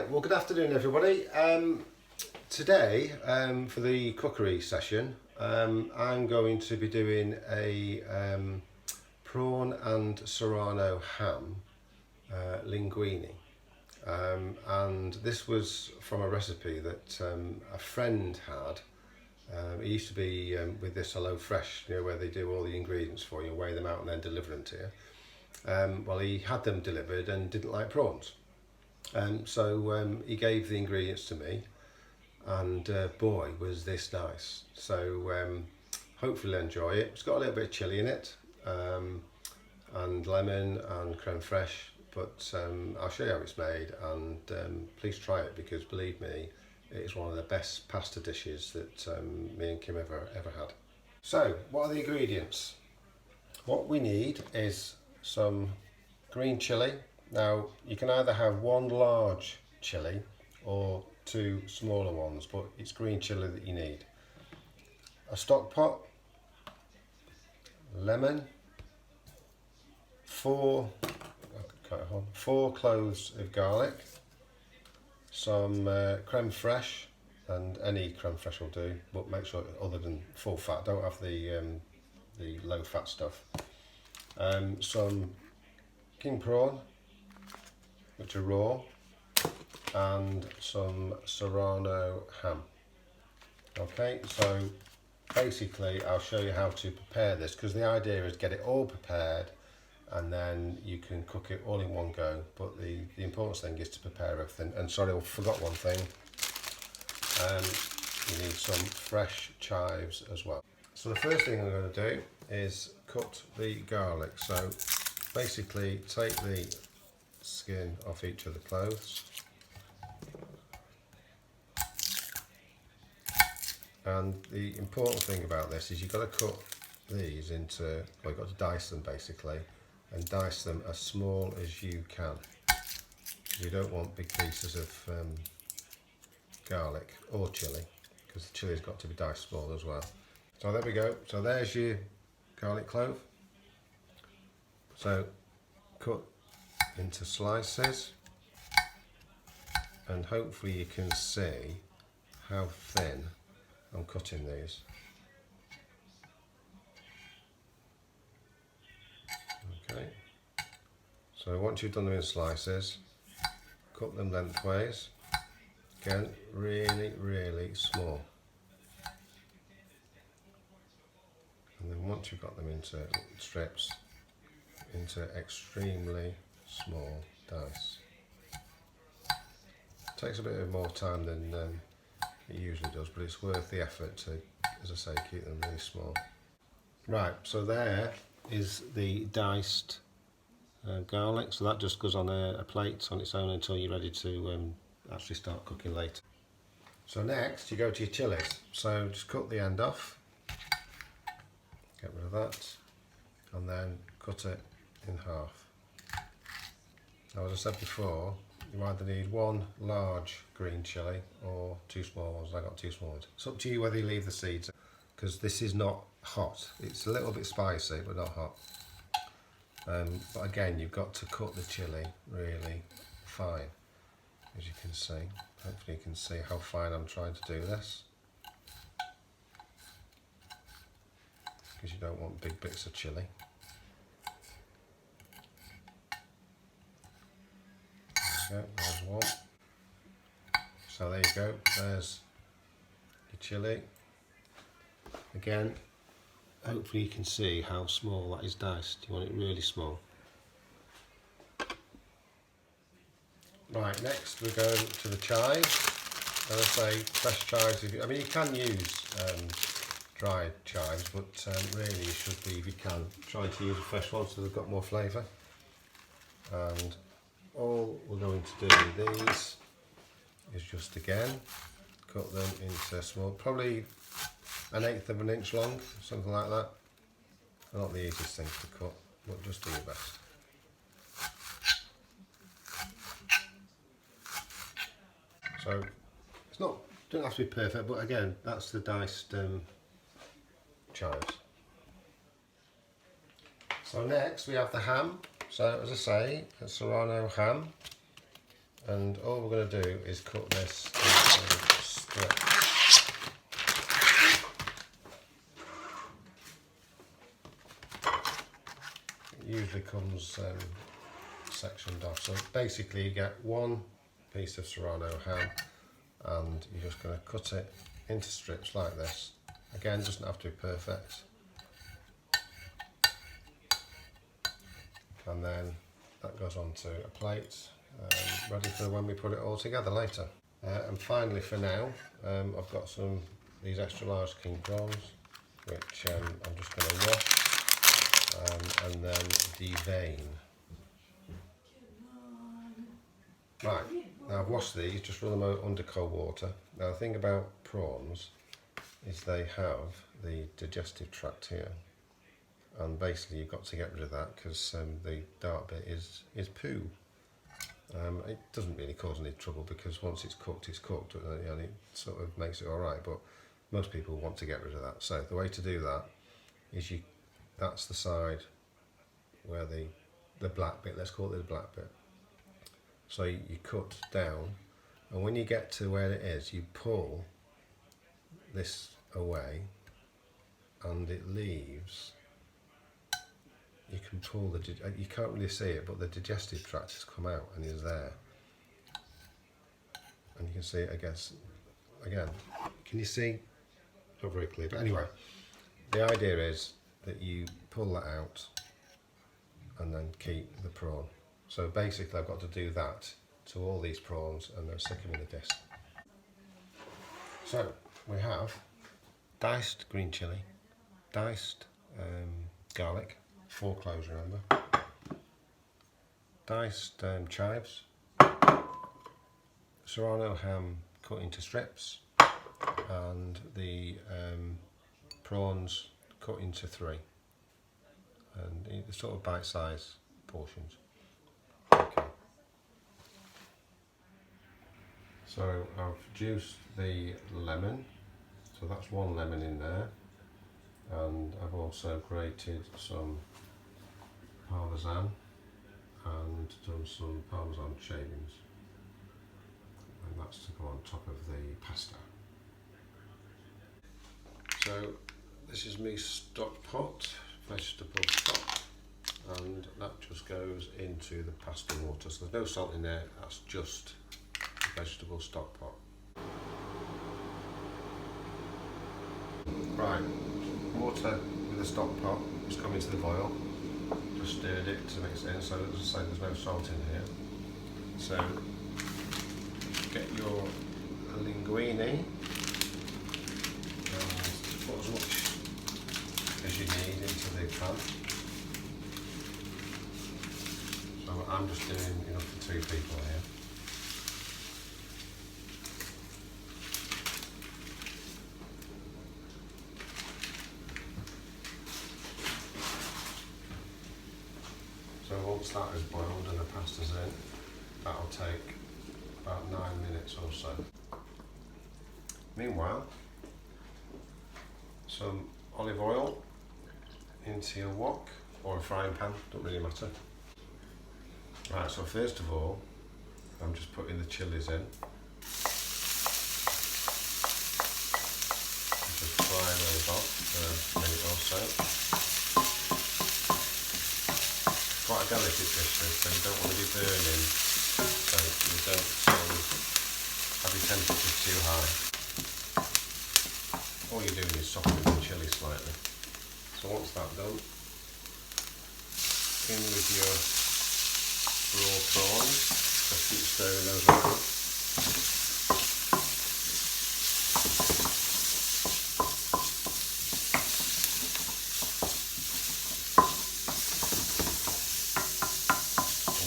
Right, well, good afternoon, everybody. Today, for the cookery session, I'm going to be doing a prawn and serrano ham linguine. And this was from a recipe that a friend had. It used to be with this Hello Fresh, you know, where they do all the ingredients for you, weigh them out and then deliver them to you. Well, he had them delivered and didn't like prawns. So he gave the ingredients to me, and boy, was this nice. So hopefully you'll enjoy it. It's got a little bit of chilli in it, and lemon and creme fraiche, but I'll show you how it's made, and please try it, because believe me, it is one of the best pasta dishes that me and Kim ever had. So what are the ingredients? What we need is some green chilli. Now, you can either have one large chilli or two smaller ones, but it's green chilli that you need. A stock pot, lemon, four cloves of garlic, some creme fraiche, and any creme fraiche will do, but make sure other than full fat, don't have the low fat stuff. Some king prawn, which are raw, and some serrano ham. Okay, so basically I'll show you how to prepare this, because the idea is get it all prepared and then you can cook it all in one go, but the important thing is to prepare everything. And sorry, I forgot one thing, you need some fresh chives as well. So the first thing I'm going to do is cut the garlic. So basically take the skin off each of the cloves, and the important thing about this is you've got to cut these into, well, you've got to dice them basically, and dice them as small as you can. You don't want big pieces of garlic or chilli, because the chilli's got to be diced small as well. So there we go. So there's your garlic clove. So cut into slices, and hopefully you can see how thin I'm cutting these. Okay, so once you've done them in slices, cut them lengthways, again really small, and then once you've got them into strips, into extremely small dice. It takes a bit more time than it usually does, but it's worth the effort to, as I say, keep them really small. Right, so there is the diced garlic, so that just goes on a plate on its own until you're ready to actually start cooking later. So next you go to your chilies, so just cut the end off, get rid of that, and then cut it in half. Now, as I said before, you either need one large green chilli or two small ones. I got two small ones. It's up to you whether you leave the seeds, because this is not hot. It's a little bit spicy, but not hot. But again, you've got to cut the chilli really fine, as you can see. Hopefully you can see how fine I'm trying to do this, because you don't want big bits of chilli. There you go, there's one. So there you go, there's your chilli. Again, hopefully you can see how small that is diced. You want it really small. Right, next we go to the chives. As I say, fresh chives. I mean, you can use dried chives, but really you should be, if you can, try to use a fresh one so they've got more flavour. And all we're going to do with these is just again cut them into small, probably 1/8 of an inch long, something like that. They're not the easiest things to cut, but just do your best. So it's not, don't have to be perfect, but again, that's the diced chives. So next we have the ham. So as I say, a serrano ham. And all we're going to do is cut this into strips. It usually comes sectioned off. So basically you get one piece of Serrano ham and you're just going to cut it into strips like this. Again, doesn't have to be perfect. And then that goes onto a plate, ready for when we put it all together later. And finally, for now, I've got these extra large king prawns, which I'm just going to wash and then devein. Right, now I've washed these, just run them under cold water. Now the thing about prawns is they have the digestive tract here, and basically you've got to get rid of that because the dark bit is poo. It doesn't really cause any trouble because once it's cooked, and it sort of makes it alright, but most people want to get rid of that. So the way to do that is that's the side where the black bit, let's call it the black bit. So you cut down, and when you get to where it is, you pull this away and it leaves. You can pull you can't really see it, but the digestive tract has come out and is there. And you can see it, I guess, again. Can you see? Not very clear, but anyway, the idea is that you pull that out and then keep the prawn. So basically I've got to do that to all these prawns and then stick them in the disc. So we have diced green chilli, diced garlic, 4 cloves remember, diced chives, Serrano ham cut into strips, and the prawns cut into 3, and sort of bite-sized portions. Okay. So I've juiced the lemon, so that's 1 lemon in there, and I've also grated some parmesan and done some parmesan shavings, and that's to go on top of the pasta. So this is my stock pot, vegetable stock, and that just goes into the pasta water. So there's no salt in there, that's just the vegetable stock pot. Right, water with the stock pot is coming to the boil. Just stirred it to mix it in, so as I say, there's no salt in here. So get your linguine and put as much as you need into the pan. So I'm just doing enough for 2 people here. So once that is boiled and the pasta's in, that'll take about 9 minutes or so. Meanwhile, some olive oil into your wok or a frying pan, don't really matter. Right, so first of all, I'm just putting the chillies in. Just fry those off for a minute or so. Quite a delicate dish this, so you don't want to be burning, so you don't have your temperatures too high. All you're doing is softening the chilli slightly. So once that's done, in with your raw prawns, just keep stirring those around.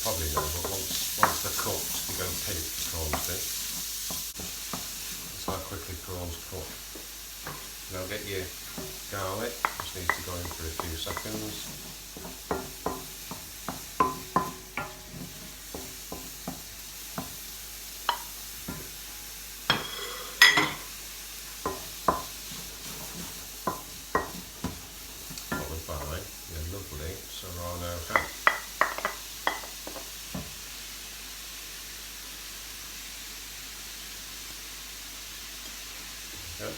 Probably know, but once they're cooked, they go pink, prawns do. That's how quickly prawns cook. Now get your garlic, just needs to go in for a few seconds. Followed by your lovely Serrano ham. Okay.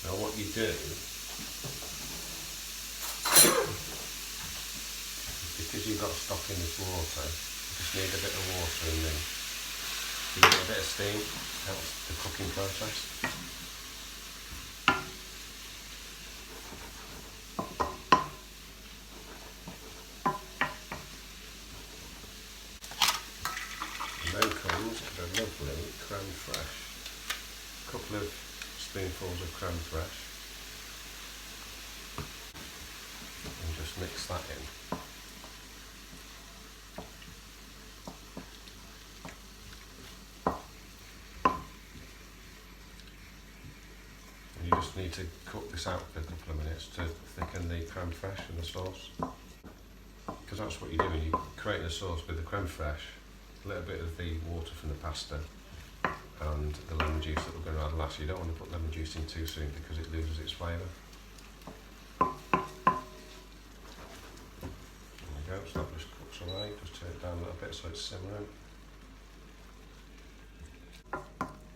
Now what you do, because you've got stock in this water, you just need a bit of water and then give it a bit of steam, helps the cooking process. And then comes the lovely creme fraiche. A couple of spoonfuls of creme fraiche. And just mix that in. And you just need to cook this out for a couple of minutes to thicken the creme fraiche and the sauce. Because that's what you're doing, you're creating a sauce with the creme fraiche, a little bit of the water from the pasta and the lemon juice that we're going to add last. You don't want to put lemon juice in too soon because it loses its flavour. There we go, so that just cooks away. Just turn it down a little bit so it's simmering.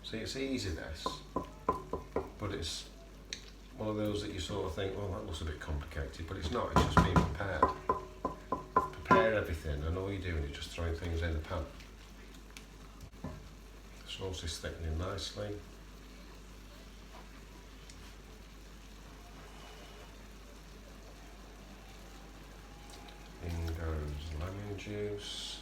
See, it's easy this, but it's one of those that you sort of think, well, that looks a bit complicated, but it's not, it's just being prepared. Prepare everything and all you're doing is just throwing things in the pan. The sauce is thickening nicely. In goes lemon juice.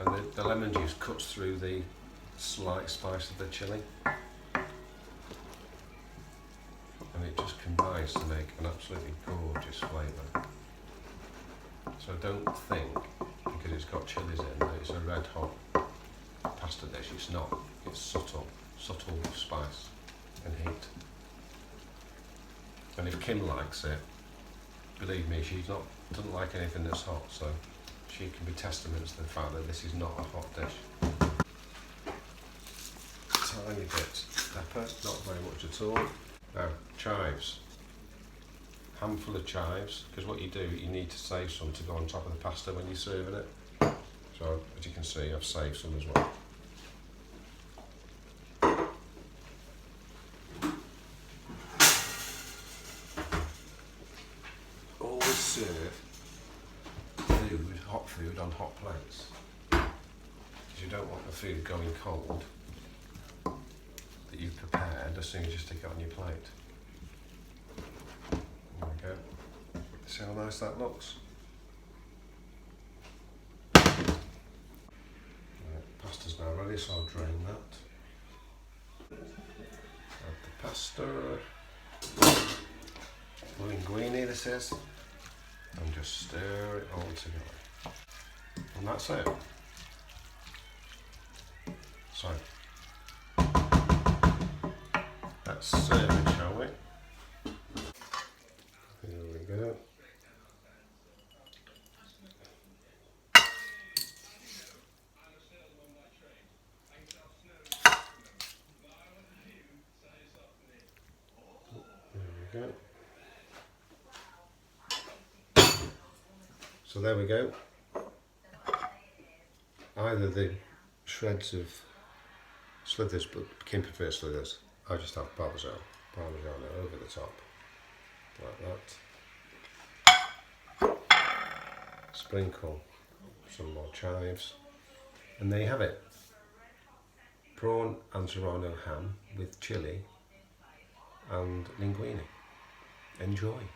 And the lemon juice cuts through the slight spice of the chilli. And it just combines to make an absolutely gorgeous flavour. So don't think, because it's got chillies in, that it's a red hot pasta dish. It's not. It's subtle spice and heat. And if Kim likes it, believe me, she doesn't like anything that's hot, so she can be testament to the fact that this is not a hot dish. Tiny bit pepper, not very much at all. Now, chives. Handful of chives, because what you do, you need to save some to go on top of the pasta when you're serving it. So, as you can see, I've saved some as well. Always serve food, hot food, on hot plates. Because you don't want the food going cold that you've prepared as soon as you stick it on your plate. There we go. See how nice that looks? Right, pasta's now ready, so I'll drain that. Add the pasta. Linguine this is. And just stir it all together. And that's it. So, let's serve it, shall we? Here we go. There we go. So there we go. Either the shreds of slithers, but Kim prefers slithers. I just have Parmesan over the top, like that. Sprinkle some more chives, and there you have it. Prawn and Serrano ham with chilli and linguine. Enjoy.